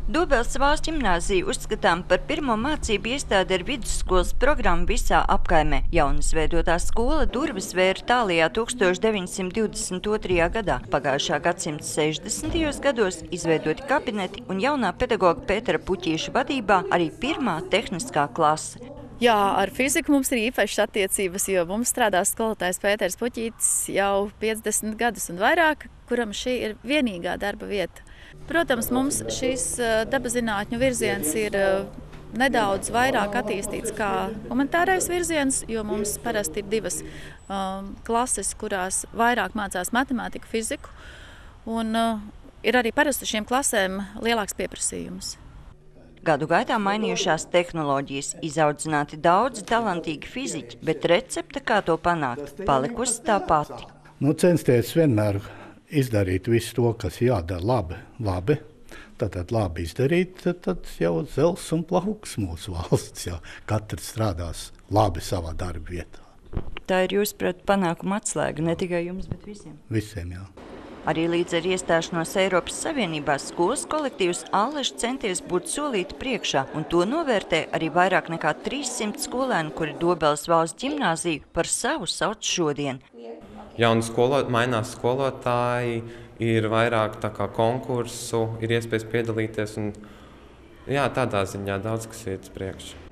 Dobels valsts ģimnāzija uzskatām par pirmo mācību iestādi ar vidusskolas programmu visā apkaimē. Jaunizveidotā skola durvis vēra tālajā 1922. gadā. Pagājušā gadsimta 60. gados izveidoti kabineti un jaunā pedagoga Pētera Puķīša vadībā arī pirmā tehniskā klase. Jā, ar fiziku mums ir īpašas attiecības, jo mums strādā skolotājs Pēters Puķītis jau 50 gadus un vairāk, kuram šī ir vienīgā darba vieta. Protams, mums šis dabazinātņu virziens ir nedaudz vairāk attīstīts kā humanitārais virziens, jo mums parasti ir divas klases, kurās vairāk mācās matemātiku, fiziku, un ir arī parasti šiem klasēm lielāks pieprasījums. Gadu gaitā mainījušās tehnoloģijas, izaudzināti daudz talantīgi fiziķi, bet recepte, kā to panākt, palikusi tā pati. Censties vienmēr izdarīt visu to, kas jādara labi. Tātad labi izdarīt, tad jau zels un plauks mūsu valsts, jau katrs strādās labi savā darba vietā. Tā ir jūsuprāt panākuma atslēga, ne tikai jums, bet visiem? Visiem, jā. Arī līdz ar iestāšanos Eiropas Savienībā skolas kolektīvs Aleši centies būt solīti priekšā, un to novērtē arī vairāk nekā 300 skolēnu, kuri Dobeles valsts ģimnāziju par savu sauc šodien. Jauni mainās skolotāji, ir vairāk tā kā konkursu, ir iespējas piedalīties, un jā, tādā ziņā daudz kas iet uz priekšu.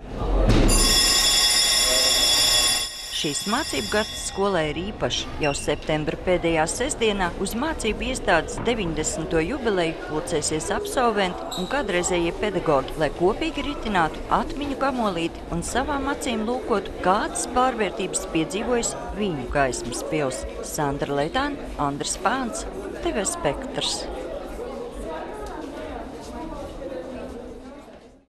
Šīs mācību gads skolai ir īpaši. Jau septembra pēdējā sestdienā uz mācību iestādes 90. jubileju pulcēsies absolventi un kādreizējie pedagogi, lai kopīgi ritinātu atmiņu gamolīti un savām acīm lūkotu, kādas pārvērtības piedzīvojas viņu gaismas pils. Sandra Leitāne, Andris Pāns, TV Spektrs.